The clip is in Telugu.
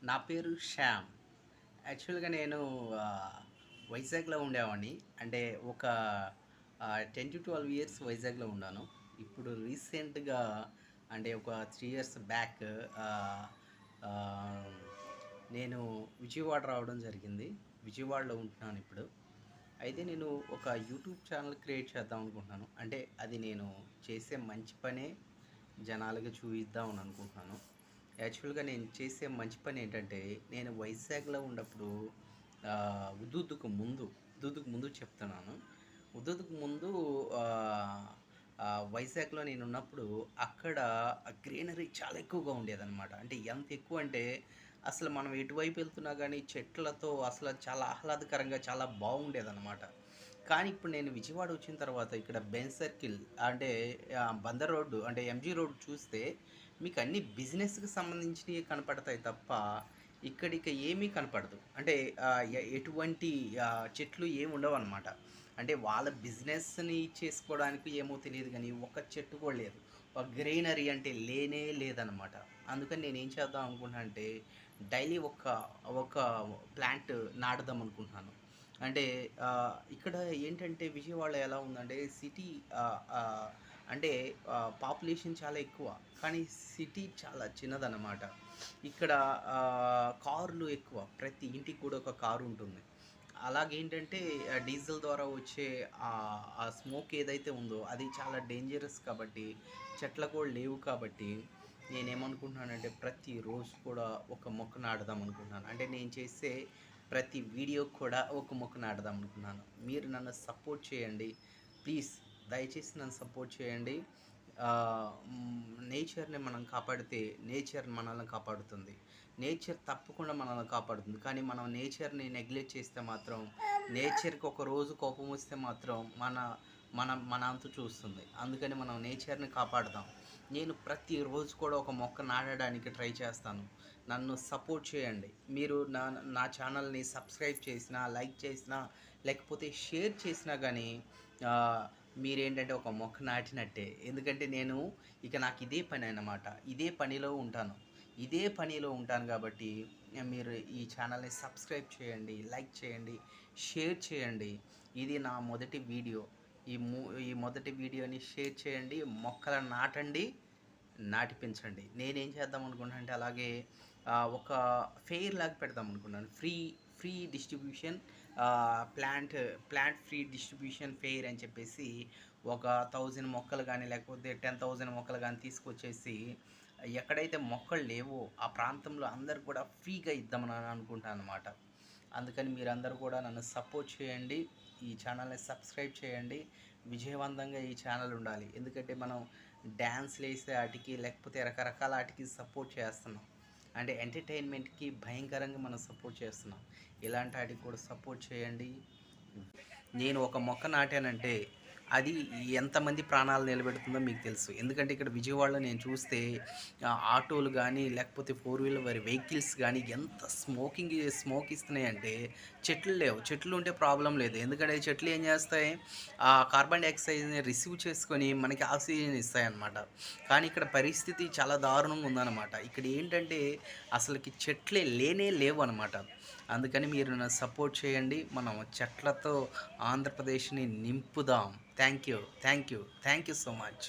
నా పేరు శ్యామ్. యాక్చువల్‌గా నేను ఆహ్, వైజాగ్‌లో ఉండేవాడిని. అంటే ఒక 10-12 ఇయర్స్ వైజాగ్‌లో ఉన్నాను. ఇప్పుడు రీసెంట్‌గా అంటే ఒక 3 ఇయర్స్ బ్యాక్ ఆహ్, ఆహ్, నేను విజయవాడ రావడం జరిగింది. విజయవాడలో ఉంటున్నాను ఇప్పుడు. అయితే నేను ఒక యూట్యూబ్ ఛానల్ క్రియేట్ చేద్దాం అనుకుంటున్నాను. అంటే అది నేను చేసే మంచి పనే జనాలకి చూయిద్దామని అనుకుంటున్నాను. యాక్చువల్‌గా నేను చేసే మంచి పని ఏంటంటే, నేను వైజాగ్‌లో ఉన్నప్పుడు ఉద్దుద్దుకు ముందు చెప్తున్నాను. ఉద్దుద్దుకు ముందు ఆహ్, వైజాగ్‌లో నేనున్నప్పుడు అక్కడ గ్రీనరీ చాలా ఎక్కువగా ఉండేదనమాట. అంటే ఎంత ఎక్కువంటే, అసలు మనం ఎటువైపు వెళ్తున్నా గానీ చెట్లతో అసలు చాలా ఆహ్లాదకరంగా చాలా బాగుండేదనమాట. కానీ ఇప్పుడు నేను విజయవాడ వచ్చిన తర్వాత ఇక్కడ బెంజ్ సర్కిల్ అంటే బందర్ రోడ్డు అంటే ఎంజీ రోడ్ చూస్తే మీకు అన్ని బిజినెస్‌కి సంబంధించినవి కనపడతాయి తప్ప, ఇక్కడిక ఏమీ కనపడదు. అంటే ఎటువంటి చెట్లు ఏమి ఉండవనమాట. అంటే వాళ్ళ బిజినెస్‌ని చేసుకోవడానికి ఏమో తెలీదు గానీ, ఒక్క చెట్టు కూడా లేదు. ఒక గ్రీనరీ అంటే లేనే లేదనమాట. అందుకని నేనేం చేద్దాం అనుకుంటున్నా అంటే, డైలీ ఒక ప్లాంట్ నాటుదాం అనుకుంటున్నాను. అంటే ఇక్కడ ఏంటంటే విజయవాడలో ఎలా ఉందంటే సిటీ ఆహ్, ఆహ్, అంటే పాపులేషన్ చాలా ఎక్కువ. కానీ సిటీ చాలా చిన్నదనమాట. ఇక్కడ కార్లు ఎక్కువ. ప్రతి ఇంటికి కూడా ఒక కారు ఉంటుంది. అలాగేంటంటే డీజిల్ ద్వారా వచ్చే ఆ స్మోక్ ఏదైతే ఉందో అది చాలా డేంజరస్ కాబట్టి, చెట్లు కూడా లేవు కాబట్టి, నేనేమనుకుంటున్నానంటే ప్రతిరోజు కూడా ఒక మొక్క నాటుదాం అనుకుంటున్నాను. అంటే నేను చేసే ప్రతి వీడియోకి కూడా ఒక మొక్క నాటుదాం అనుకున్నాను. మీరు నన్ను సపోర్ట్ చేయండి. ప్లీజ్ దయచేసి నన్ను సపోర్ట్ చేయండి. నేచర్‌ని మనం కాపాడితే నేచర్ మనల్ని కాపాడుతుంది. నేచర్ తప్పకుండా మనల్ని కాపాడుతుంది. కానీ మనం నేచర్‌ని నెగ్లెక్ట్ చేస్తే మాత్రం నేచర్‌కి ఒక రోజు కోపం వస్తే మాత్రం మన అంతు చూస్తుంది. అందుకని మనం నేచర్‌ని కాపాడదాం. నేను ప్రతిరోజు కూడా ఒక మొక్క నాటడానికి ట్రై చేస్తాను. నన్ను సపోర్ట్ చేయండి. మీరు నా ఛానల్‌ని సబ్స్క్రైబ్ చేసినా, లైక్ చేసినా, లేకపోతే షేర్ చేసినా గానీ మీరేంటంటే ఒక మొక్క నాటినట్టే. ఎందుకంటే నాకు ఇదే పని అన్నమాట. ఇదే పనిలో ఉంటాను కాబట్టి మీరు ఈ ఛానల్‌ని సబ్స్క్రైబ్ చేయండి, లైక్ చేయండి, షేర్ చేయండి. ఇది నా మొదటి వీడియో. ఈ మొదటి వీడియోని షేర్ చేయండి, మొక్కలను నాటండి, నాటిపించండి. నేనేం చేద్దాం అనుకుంటున్నా అంటే అలాగే ఒక ఫెయిర్ లాగా పెడదాం అనుకున్నాను. Free free distribution plant plant free distribution fair అని చెప్పేసి ఒక 1000 మొక్కలు గానీ, లేకపోతే 10,000 మొక్కలు గానీ తీసుకొచ్చేసి ఎక్కడైతే మొక్కలు లేవో ఆ ప్రాంతంలో అందరికి కూడా ఫ్రీగా ఇద్దామని అనుకుంటాననమాట. అందుకని మీరందరూ కూడా నన్ను సపోర్ట్ చేయండి. ఈ ఛానల్‌ని సబ్స్క్రైబ్ చేయండి. విజయవంతంగా ఈ ఛానల్ ఉండాలి. ఎందుకంటే మనం డాన్స్‌లేసే ఆటికి లేకపోతే రకరకాల ఆటికి సపోర్ట్ చేస్తున్నాం. అంటే ఎంటర్‌టైన్‌మెంట్‌కి భయంకరంగా మనం సపోర్ట్ చేస్తున్నాం. ఇలాంటి ఆటికి కూడా సపోర్ట్ చేయండి. నేను ఒక మొక్క నాటానంటే అది ఎంతమంది ప్రాణాలు నిలబెడుతుందో మీకు తెలుసు. ఎందుకంటే ఇక్కడ విజయవాడలో నేను చూస్తే ఆటోలు గానీ, లేకపోతే ఫోర్ వీలర్ వెహికల్స్ గానీ ఎంత స్మోక్ ఇస్తున్నాయంటే చెట్లు లేవు. చెట్లు ఉంటే ప్రాబ్లమ్ లేదు. ఎందుకంటే చెట్లు ఏం చేస్తాయి? కార్బన్ డయాక్సైడ్‌ని రిసీవ్ చేసుకొని మనకి ఆక్సిజన్ ఇస్తాయన్నమాట. కానీ ఇక్కడ పరిస్థితి చాలా దారుణంగా ఉందన్నమాట. ఇక్కడ ఏంటంటే అసలకి చెట్లే లేనే లేవన్నమాట. అందుకని మీరు నన్ను సపోర్ట్ చేయండి. మనం చెట్లతో ఆంధ్రప్రదేశ్‌ని నింపుదాం. Thank you. Thank you. Thank you so much.